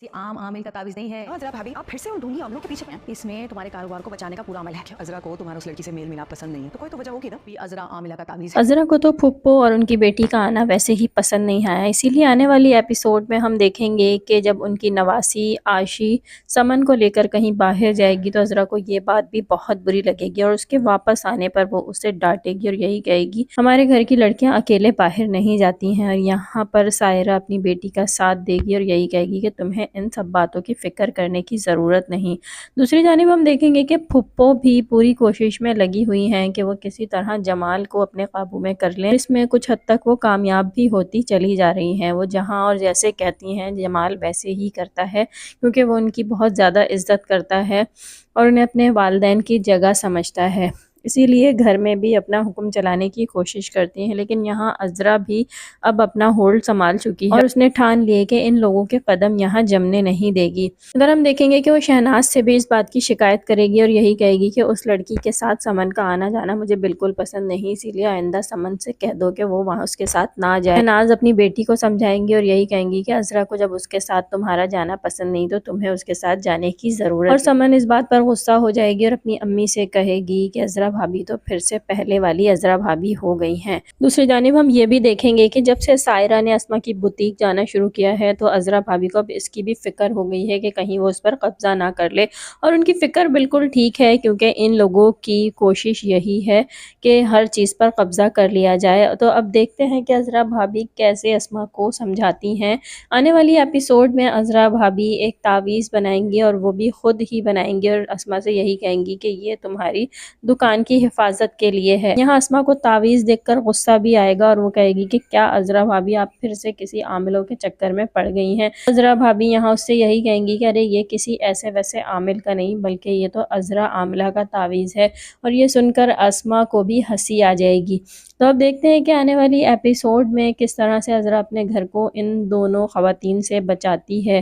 आम आमिल का तावीज़ नहीं है। अज़रा भाभी, आप फिर से उन ढूंढी आमलों के पीछे हैं। इसमें तुम्हारे कारोबार को बचाने का पूरा अमल है। क्या अज़रा को तुम्हारा उस लड़की से मेल मिलाप पसंद नहीं है? तो कोई तो वजह होगी ना। भी अज़रा आमिला का तावीज़ है। अज़रा को तो फुप्पो और उनकी बेटी का आना वैसे ही पसंद नहीं आया, इसीलिए आने वाली एपिसोड में हम देखेंगे कि जब उनकी नवासी आशी समन को लेकर कहीं बाहर जाएगी तो अज़रा को ये बात भी बहुत बुरी लगेगी और उसके वापस आने पर वो उसे डांटेगी और यही कहेगी हमारे घर की लड़कियां अकेले बाहर नहीं जाती हैं, और यहाँ पर सायरा अपनी बेटी का साथ देगी और यही कहेगी कि तुम्हें इन सब बातों की फिक्र करने की ज़रूरत नहीं। दूसरी जानिब हम देखेंगे कि फुप्पो भी पूरी कोशिश में लगी हुई हैं कि वो किसी तरह जमाल को अपने काबू में कर लें। इसमें कुछ हद तक वो कामयाब भी होती चली जा रही हैं। वो जहां और जैसे कहती हैं जमाल वैसे ही करता है, क्योंकि वो उनकी बहुत ज़्यादा इज्जत करता है और उन्हें अपने वालिदैन की जगह समझता है, इसीलिए घर में भी अपना हुक्म चलाने की कोशिश करती हैं। लेकिन यहाँ अज़रा भी अब अपना होल्ड संभाल चुकी है और उसने ठान लिए कि इन लोगों के कदम यहाँ जमने नहीं देगी। अगर हम देखेंगे कि वो शहनाज से भी इस बात की शिकायत करेगी और यही कहेगी कि उस लड़की के साथ समन का आना जाना मुझे बिल्कुल पसंद नहीं, इसीलिए आइंदा समन से कह दो कि वो वहाँ उसके साथ ना जाए। शहनाज अपनी बेटी को समझाएंगी और यही कहेंगी कि अज़रा को जब उसके साथ तुम्हारा जाना पसंद नहीं तो तुम्हें उसके साथ जाने की ज़रूरत है। और समन इस बात पर गुस्सा हो जाएगी और अपनी अम्मी से कहेगी कि अज़रा भाभी तो फिर से पहले वाली अज़रा भाभी हो गई हैं। दूसरी जानिब हम ये भी देखेंगे कि जब से सायरा ने अस्मा की बुटीक जाना शुरू किया है तो अज़रा भाभी को अब इसकी भी फिक्र हो गई है कि कहीं वो उस पर कब्जा ना कर ले, और उनकी फिक्र बिल्कुल ठीक है क्योंकि इन लोगों की कोशिश यही है कि हर चीज़ पर कब्जा कर लिया जाए। तो अब देखते हैं कि अज़रा भाभी कैसे अस्मा को समझाती हैं। आने वाली एपिसोड में अज़रा भाभी एक तावीज़ बनाएंगी और वो भी खुद ही बनाएंगी और अस्मा से यही कहेंगी कि ये तुम्हारी दुकान की हिफाजत के लिए है। यहाँ अस्मा को तावीज़ देखकर गुस्सा भी आएगा और वो कहेगी कि क्या अज़रा भाभी आप फिर से किसी आमिलों के चक्कर में पड़ गई हैं। अज़रा भाभी यहाँ उससे यही कहेंगी कि अरे ये किसी ऐसे वैसे आमिल का नहीं बल्कि ये तो अज़रा आमिला का तावीज़ है, और ये सुनकर अस्मा को भी हंसी आ जाएगी। तो अब देखते हैं कि आने वाली एपिसोड में किस तरह से अज़रा अपने घर को इन दोनों ख़वातीन से बचाती है।